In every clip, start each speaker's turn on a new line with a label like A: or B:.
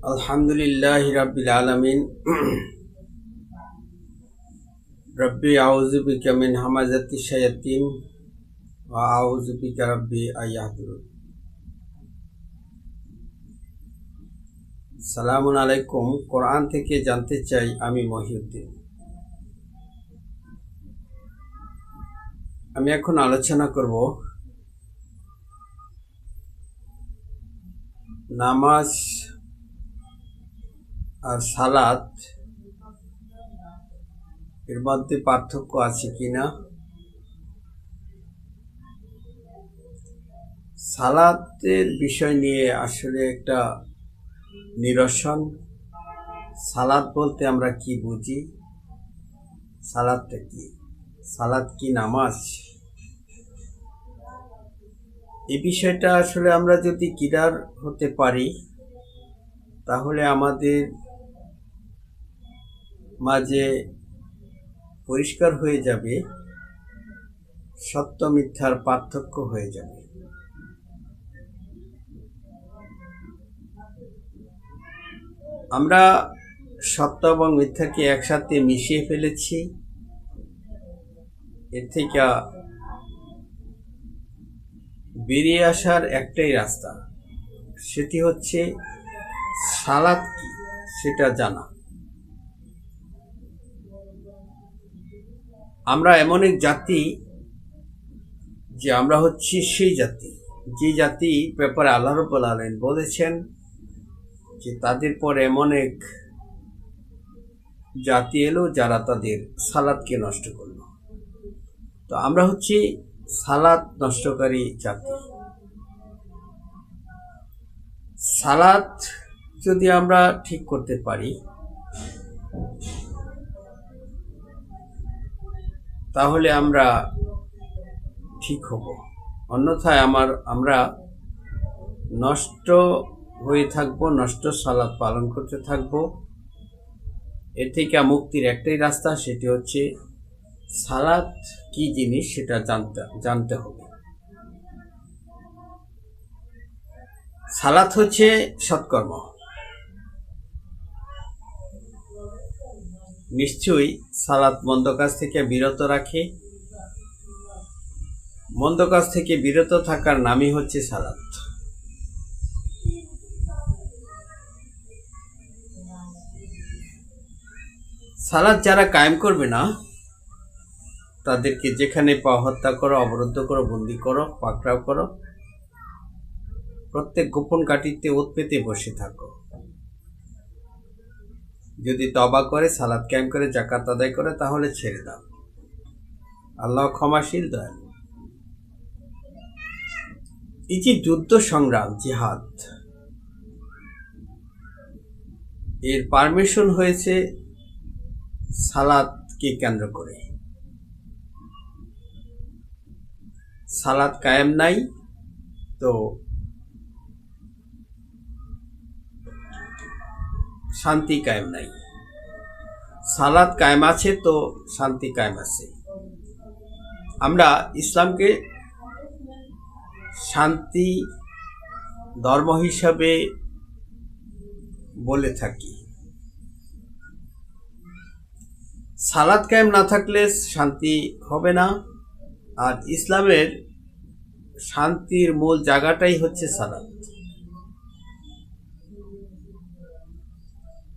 A: আলহামদুলিল্লাহি রাব্বিল আলামিন। রব্বি আউযু বিকা মিন হামাযাতি শায়াতিন ওয়া আউযু বিকা রব্বি আইয়াহদুরুন। সালামুন আলাইকুম। কোরআন থেকে জানতে চাই আমি মহিউদ্দিন। আমি এখন আলোচনা করব নামাজ আর সালাত এর মধ্যে পার্থক্য আছে কিনা। সালাতের বিষয় নিয়ে আসলে একটা নিরসন। সালাত বলতে আমরা কি বুঝি, সালাতটা কি, সালাত কি নামাজ, এই বিষয়টা আসলে আমরা যদি ক্লিয়ার হতে পারি তাহলে আমাদের মাঝে পরিষ্কার হয়ে যাবে, সত্য মিথ্যার পার্থক্য হয়ে যাবে। আমরা সত্য এবং মিথ্যাকে একসাথে মিশিয়ে ফেলেছি। এর থেকে বেরিয়ে আসার একটাই রাস্তা, সেটি হচ্ছে সালাত কি সেটা জানা। আমরা এমন এক জাতি যে আমরা হচ্ছি সেই জাতি, যে জাতি ব্যাপারে আল্লাহ রাব্বুল আলামিন বলেছেন যে তাদের পর এমন এক জাতি এলো যারা তাদের সালাতকে নষ্ট করলো। তো আমরা হচ্ছি সালাত নষ্টকারী জাতি। সালাত যদি আমরা ঠিক করতে পারি তাহলে আমরা ঠিক হব, অন্যথায় আমরা নষ্ট হয়ে থাকবো, নষ্ট সালাত পালন করতে থাকবো। এর থেকে মুক্তির একটাই রাস্তা, সেটি হচ্ছে সালাত কি জিনিস সেটা জানতে হবে। সালাত হচ্ছে সৎকর্ম। নিশ্চয়ই সালাত মন্দ কাজ থেকে বিরত রাখে। মন্দ কাজ থেকে বিরত থাকার নামই হচ্ছে সালাত। সালাত যারা কায়েম করবে না তাদেরকে যেখানে পাও হত্যা করো, অবরুদ্ধ করো, বন্দি করো, পাকড়াও করো, প্রত্যেক গোপন কাটিতে ওত পেতে বসে থাকো। যদি তওবা করে, সালাত কায়েম করে, যাকাত আদায় করে তাহলে ছেড়ে দাও। আল্লাহ ক্ষমাশীল, দয়ালু। এই যে যুদ্ধ সংগ্রাম, জিহাদ, এর পারমিশন হয়েছে সালাতকে কেন্দ্র করে। সালাত কায়েম নাই তো শান্তি কায়েম নাই, সালাত কায়েম আছে তো শান্তি কায়েম আছে। আমরা ইসলামকে শান্তি ধর্ম হিসাবে বলে থাকি। সালাত কায়েম না থাকলে শান্তি হবে না। আর ইসলামের শান্তির মূল জায়গাটাই হচ্ছে সালাত।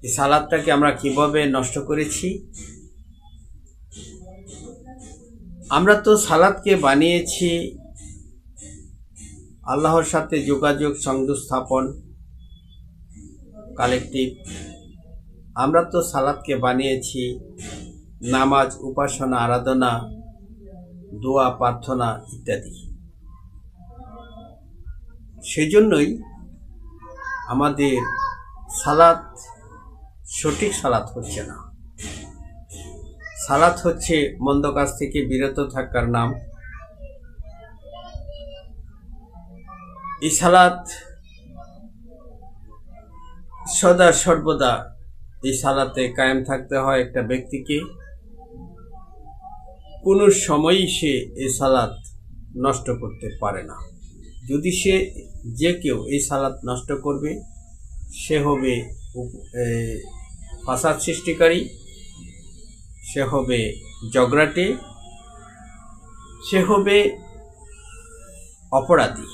A: এই সালাতটাকে আমরা কিভাবে নষ্ট করেছি? আমরা তো সালাতকে বানিয়েছি আল্লাহর সাথে যোগাযোগ, সংযোগ স্থাপন, কালেকটিভ। আমরা তো সালাতকে বানিয়েছি নামাজ, উপাসনা, আরাধনা, দোয়া, প্রার্থনা ইত্যাদি। সেজন্যই আমাদের সালাত সঠিক সালাত হচ্ছে না। সালাত হচ্ছে মন্দ কাজ থেকে বিরত থাকার নাম। এই সালাত সদা সর্বদা এই সালাতে কায়েম থাকতে হয় একটা ব্যক্তিকে। কোনো সময়ই সে এই সালাত নষ্ট করতে পারে না। যদি সে যে কেউ এই সালাত নষ্ট করবে সে হবে ফাসাদ সৃষ্টিকারী, সে হবে ঝগড়াটে, সে হবে অপরাধী।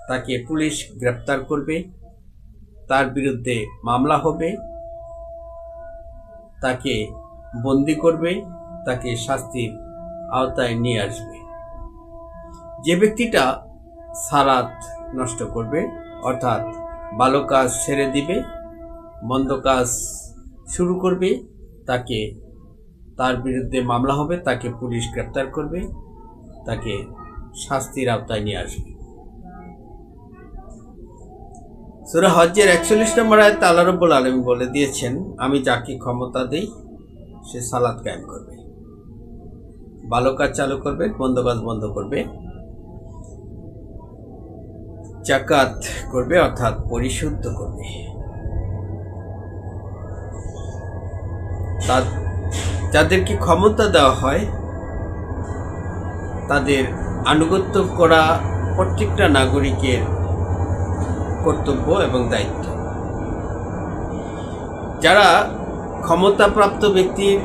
A: তাকে পুলিশ গ্রেপ্তার করবে, তার বিরুদ্ধে মামলা হবে, তাকে বন্দি করবে, তাকে শাস্তির আওতায় নিয়ে আসবে। যে ব্যক্তিটা সালাত নষ্ট করবে, অর্থাৎ ভালো কাজ ছেড়ে দিবে, মন্দ কাজ শুরু করবে, তার বিরুদ্ধে মামলা হবে, তাকে পুলিশ গ্রেপ্তার করবে, তাকে শাস্তির আওতায় নিয়ে আসবে। সূরা হজ্জের 41 নম্বর আয়াতে আল্লাহ রাব্বুল আলামিন বলে দিয়েছেন, আমি যাকে ক্ষমতা দেই সে সালাত কায়েম করবে, ভালো কাজ চালু করবে, মন্দ কাজ বন্ধ করবে, যাকাত করবে অর্থাৎ পরিশুদ্ধ করবে। যাদেরকে ক্ষমতা দেওয়া হয় তাদের আনুগত্য করা প্রত্যেকটা নাগরিকের কর্তব্য এবং দায়িত্ব। যারা ক্ষমতাপ্রাপ্ত ব্যক্তির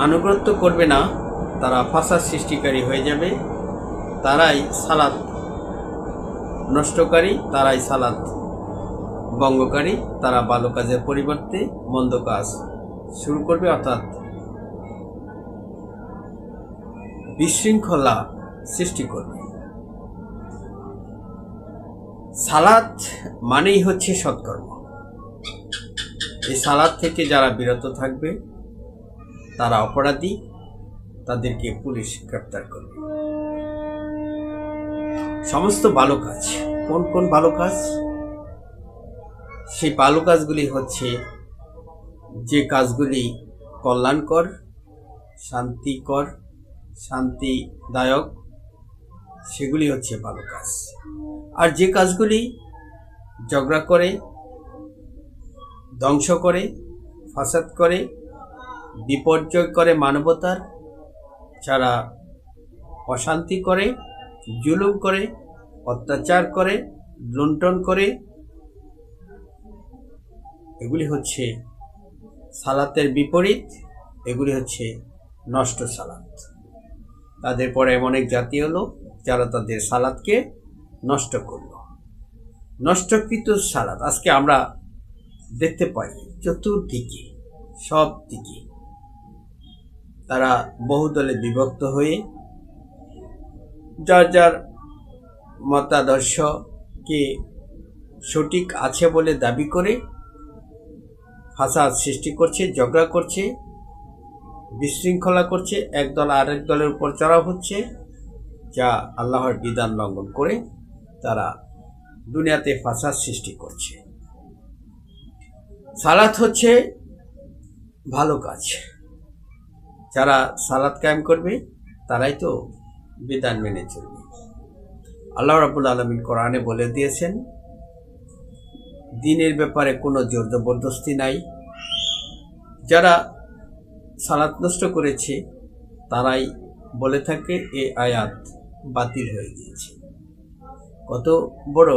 A: আনুগত্য করবে না, তারা ফাসাদ সৃষ্টিকারী হয়ে যাবে, তারাই সালাত নষ্টকারী, তারাই সালাত ভঙ্গকারী, তারা ভালো কাজের পরিবর্তে মন্দ কাজ শুরু করবে, অর্থাৎ বিশৃঙ্খলা সৃষ্টি করবে। সালাত মানেই হচ্ছে সৎকর্ম। এই সালাত থেকে যারা বিরত থাকবে তারা অপরাধী, তাদেরকে পুলিশ গ্রেপ্তার করবে। সমস্ত ভালো কাজ, কোন কোন ভালো কাজ? সেই ভালো কাজগুলি হচ্ছে যে কাজগুলি কল্যাণকর, শান্তিকর, শান্তিদায়ক, সেগুলি হচ্ছে ভালো কাজ। আর যে কাজগুলি ঝগড়া করে, ধ্বংস করে, ফাসাদ করে, বিপর্যয় করে মানবতার, যারা অশান্তি করে, জুলুম করে, অত্যাচার করে, লুণ্ঠন করে, এগুলি হচ্ছে সালাতের বিপরীত, এগুলি হচ্ছে নষ্ট সালাত। তাদের পরে এমন এক জাতি হলো যারা তাদের সালাতকে নষ্ট করল। নষ্টকৃত সালাত আজকে আমরা দেখতে পাই চতুর্দিকে, সব দিকে। তারা বহুদলে বিভক্ত হয়ে যার যার মতাদর্শকে সঠিক আছে বলে দাবি করে ফাসাদ সৃষ্টি করছে, ঝগড়া করছে, বিশৃঙ্খলা করছে, এক দল আরেক দলের উপর চড়াও হচ্ছে, যা আল্লাহর বিধান লঙ্ঘন করে তারা দুনিয়াতে ফাসাদ সৃষ্টি করছে। সালাত হচ্ছে ভালো কাজ। যারা সালাত কায়েম করবে তারাই তো বিধান মেনে চলবে। আল্লাহ রাব্বুল আলামিন কোরআনে বলে দিয়েছেন, দিনের ব্যাপারে কোনো জোর জবরদস্তি নাই। যারা সালাত নষ্ট করেছে তারাই বলে থাকে এই আয়াত বাতিল হয়ে গিয়েছে। কত বড়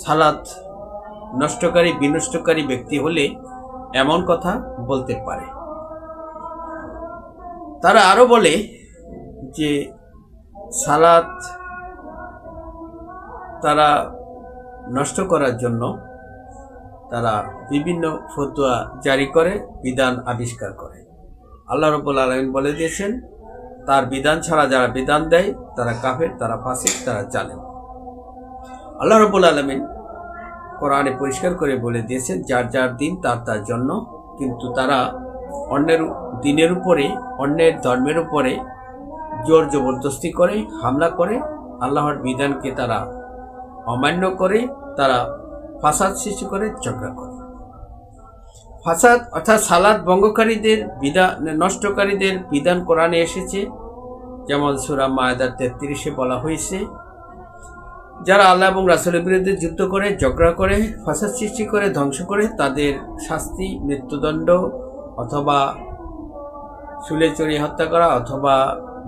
A: সালাত নষ্টকারী, বিনষ্টকারী ব্যক্তি হলে এমন কথা বলতে পারে। তারা আরো বলে যে সালাত তারা নষ্ট করার জন্য তারা বিভিন্ন ফতোয়া জারি করে, বিধান আবিষ্কার করে। আল্লাহ রাব্বুল আলামিন বলে দিয়েছেন, তার বিধান ছাড়া যারা বিধান দেয় তারা কাফের, তারা ফাসিক, তারা জালেম। আল্লাহ রাব্বুল আলামিন কোরআনে পরিষ্কার করে বলে দিয়েছেন, যার যার দিন তার তার জন্য। কিন্তু তারা অন্যের দিনের উপরে, অন্যের ধর্মের উপরে জোর জবরদস্তি করে, হামলা করে, আল্লাহর বিধানকে তারা অমান্য করে, তারা ফাসাদ সৃষ্টি করে, ঝগড়া করে। ফাসাদ অর্থাৎ সালাত ভঙ্গকারীদের বিধান, নষ্টকারীদের বিধান কোরআনে এসেছে। যেমন সূরা মায়েদার 33-এ বলা হয়েছে, যারা আল্লাহ এবং রাসূলের বিরুদ্ধে যুদ্ধ করে, ঝগড়া করে, ফাসাদ সৃষ্টি করে, ধ্বংস করে, তাদের শাস্তি মৃত্যুদণ্ড অথবা শুলে চড়িয়ে হত্যা করা অথবা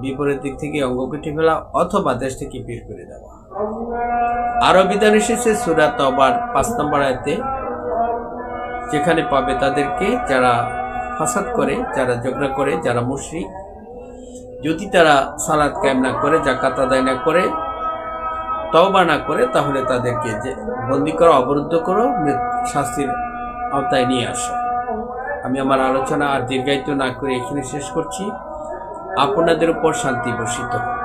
A: বিপরীত দিক থেকে অঙ্গ কেটে ফেলা অথবা দেশ থেকে বের করে দেওয়া। আরো বিধান এসেছে সূরা তওবার 5 নম্বর আয়াতে, যেখানে পাবে তাদেরকে যারা ফাসাদ করে, যারা ঝগড়া করে, যারা মুশরিক, যদি তারা সালাত কায়েম না করে, যাকাত আদায় না করে, তওবা না করে, তাহলে তাদেরকে যে বন্দী করো, অবরুদ্ধ করো, শাস্তির আওতায় নিয়ে আসো। আমি আমার আলোচনা আর দীর্ঘায়িত না করে এখানে শেষ করছি। আপনাদের উপর শান্তি বর্ষিত হোক।